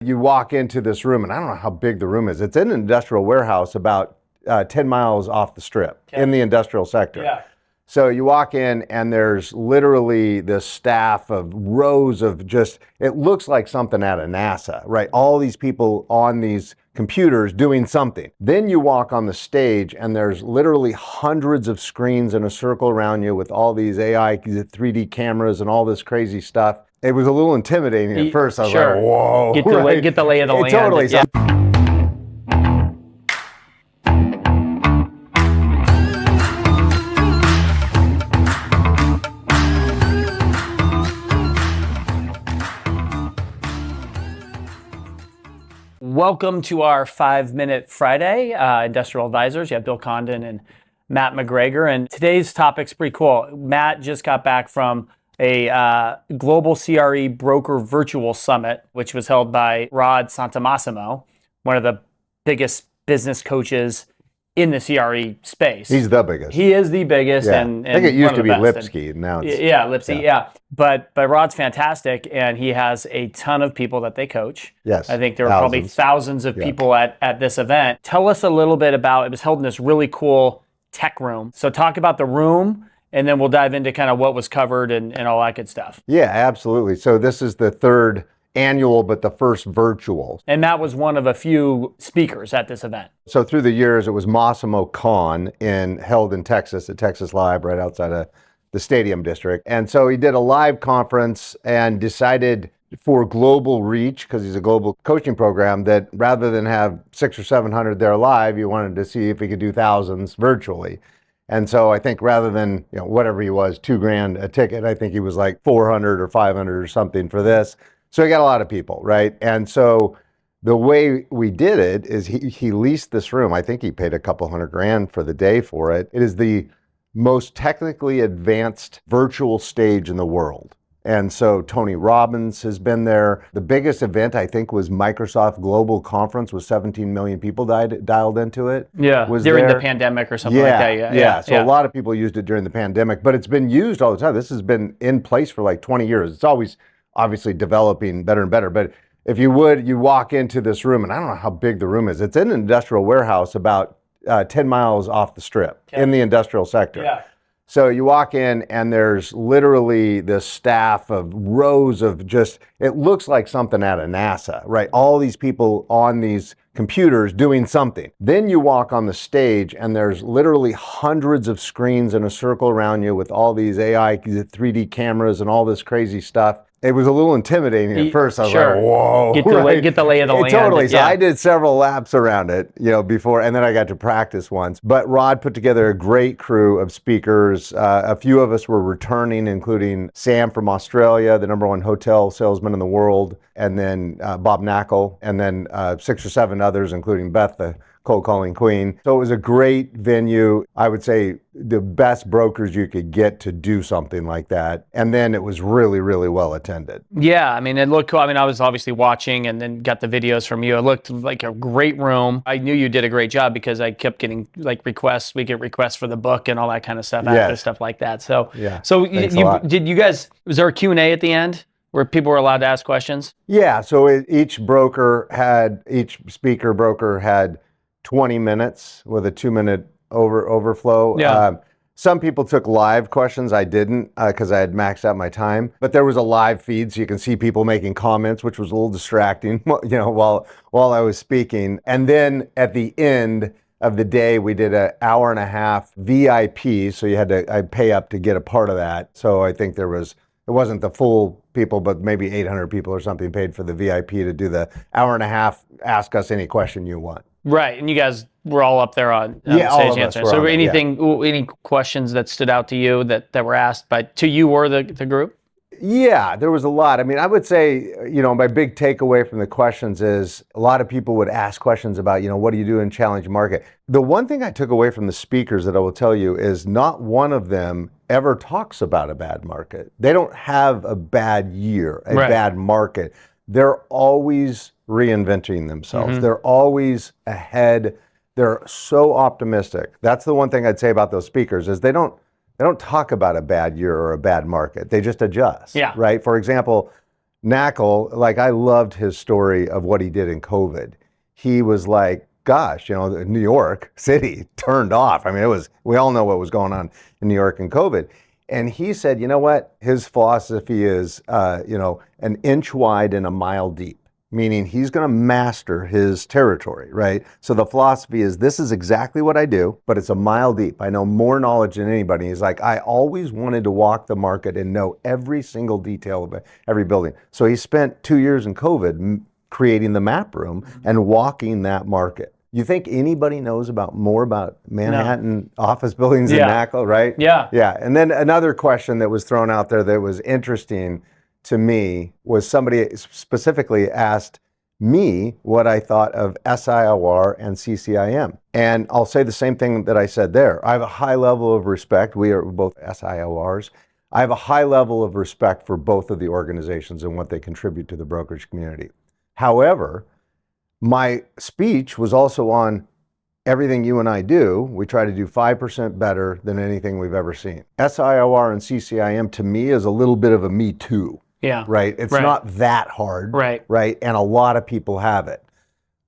You walk into this room, and I don't know how big the room is. It's in an industrial warehouse about 10 miles off the strip in the industrial sector. Yeah. So you walk in, and there's literally this staff of rows of just, it looks like something out of NASA, right? All these people on these computers doing something. Then you walk on the stage, and there's literally hundreds of screens in a circle around you with all these AI 3D cameras and all this crazy stuff. It was a little intimidating at first. I was like, whoa. Get the lay of the land. Totally. Yeah. Welcome to our 5-Minute Friday, Industrial Advisors. You have Bill Condon and Matt McGregor. And today's topic's pretty cool. Matt just got back from a global CRE broker virtual summit, which was held by Rod Santomassimo, one of the biggest business coaches in the CRE space. He's the biggest. He is the biggest. Yeah. And I think it used to be best. Lipsky. Now it's, Lipsky, yeah. But Rod's fantastic, and he has a ton of people that they coach. Yes. I think there were probably thousands of people at this event. Tell us a little bit about, it was held in this really cool tech room. So talk about the room, and then we'll dive into kind of what was covered and all that good stuff. Yeah, absolutely. So this is the third annual, but the first virtual. And Matt was one of a few speakers at this event. So through the years, it was Massimo Con held in Texas at Texas Live, right outside of the Stadium District. And so he did a live conference and decided for global reach, because he's a global coaching program, that rather than have 600 or 700 there live, he wanted to see if he could do thousands virtually. And so I think rather than, whatever he was, $2,000 a ticket, I think he was like 400 or 500 or something for this. So he got a lot of people, right? And so the way we did it is he leased this room. I think he paid a couple $100,000 for the day for it. It is the most technically advanced virtual stage in the world. And so Tony Robbins has been there. The biggest event, I think, was Microsoft Global Conference with 17 million people dialed into it. Yeah, during the pandemic or something like that. Yeah. So a lot of people used it during the pandemic, but it's been used all the time. This has been in place for like 20 years. It's always obviously developing better and better. But if you walk into this room, and I don't know how big the room is. It's in an industrial warehouse about 10 miles off the strip in the industrial sector. Yeah. So you walk in, and there's literally this staff of rows of just, it looks like something out of NASA, right? All these people on these computers doing something. Then you walk on the stage, and there's literally hundreds of screens in a circle around you with all these AI 3D cameras and all this crazy stuff. It was a little intimidating at first. I was like, whoa. Get the lay of the land. Totally. So I did several laps around it, before, and then I got to practice once. But Rod put together a great crew of speakers. A few of us were returning, including Sam from Australia, the #1 hotel salesman in the world, and then Bob Knackle, and then 6 or 7 others, including Beth, the cold calling queen. So it was a great venue. I would say the best brokers you could get to do something like that. And then it was really, really well attended. Yeah, I mean, it looked cool. I mean, I was obviously watching and then got the videos from you. It looked like a great room. I knew you did a great job because I kept getting requests. We get requests for the book and all that kind of stuff after stuff like that. So, yeah, did you guys, was there a Q&A at the end where people were allowed to ask questions? Yeah, so each speaker broker had 20 minutes with a 2-minute overflow. Yeah. Some people took live questions. I didn't because I had maxed out my time. But there was a live feed, so you can see people making comments, which was a little distracting, while I was speaking. And then at the end of the day, we did an hour-and-a-half VIP, so you had to pay up to get a part of that. So I think it wasn't the full people, but maybe 800 people or something paid for the VIP to do the hour-and-a-half, ask us any question you want. Right, and you guys were all up there on stage answering. So any questions that stood out to you that were asked to you or the group? Yeah, there was a lot. I mean, I would say, my big takeaway from the questions is a lot of people would ask questions about, what do you do in challenge market? The one thing I took away from the speakers that I will tell you is not one of them ever talks about a bad market. They don't have a bad year, bad market. They're always reinventing themselves. Mm-hmm. They're always ahead. They're so optimistic. That's the one thing I'd say about those speakers is they don't talk about a bad year or a bad market. They just adjust. Yeah. Right. For example, Knackle, like I loved his story of what he did in COVID. He was like, gosh, New York City turned off. I mean, we all know what was going on in New York in COVID. And he said, you know what? His philosophy is, an inch wide and a mile deep, meaning he's going to master his territory, right? So the philosophy is, this is exactly what I do, but it's a mile deep. I know more knowledge than anybody. He's like, I always wanted to walk the market and know every single detail of every building. So he spent 2 years in COVID creating the map room and walking that market. You think anybody knows more about Manhattan office buildings than Knackle, right? Yeah. Yeah. And then another question that was thrown out there that was interesting to me was somebody specifically asked me what I thought of SIOR and CCIM. And I'll say the same thing that I said there. I have a high level of respect. We are both SIORs. I have a high level of respect for both of the organizations and what they contribute to the brokerage community. However, my speech was also on everything you and I do. We try to do 5% better than anything we've ever seen. SIOR and CCIM to me is a little bit of a me too. Yeah. Right? It's not that hard. Right. Right? And a lot of people have it.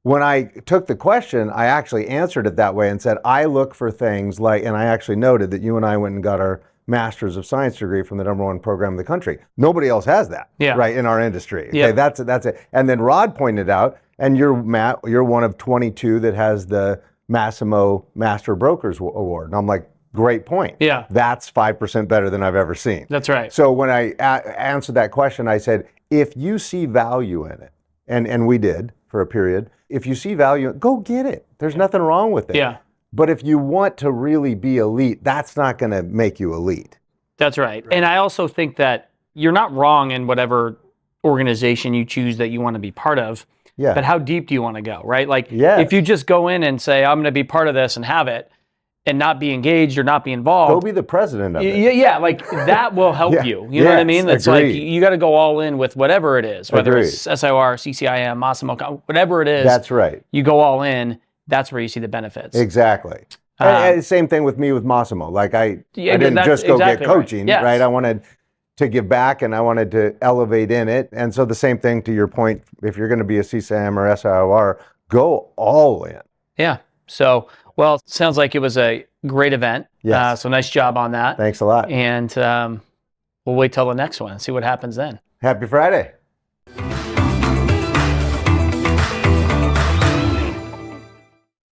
When I took the question, I actually answered it that way and said, I look for things like, and I actually noted that you and I went and got our Master's of Science degree from the #1 program in the country. Nobody else has that, right, in our industry. Okay, yeah. That's it. And then Rod pointed out, and Matt, you're one of 22 that has the Massimo Master Brokers Award. And I'm like, great point. Yeah. That's 5% better than I've ever seen. That's right. So when I answered that question, I said, if you see value in it, and we did for a period, if you see value, go get it. There's nothing wrong with it. Yeah. But if you want to really be elite, that's not going to make you elite. That's right. And I also think that you're not wrong in whatever organization you choose that you want to be part of. Yeah. But how deep do you want to go, right? Like, if you just go in and say, I'm going to be part of this and have it, and not be engaged or not be involved. Go be the president of it. Yeah, like that will help you. You know what I mean? It's like you got to go all in with whatever it is, whether it's SIOR, CCIM, Massimo, whatever it is. That's right. You go all in. That's where you see the benefits. Exactly. And same thing with me with Massimo. Like I didn't just go get coaching, right? I wanted to give back and I wanted to elevate in it. And so the same thing to your point, if you're going to be a CCIM or SIOR, go all in. Yeah. So, well, it sounds like it was a great event. Yes. So nice job on that. Thanks a lot. And we'll wait till the next one and see what happens then. Happy Friday.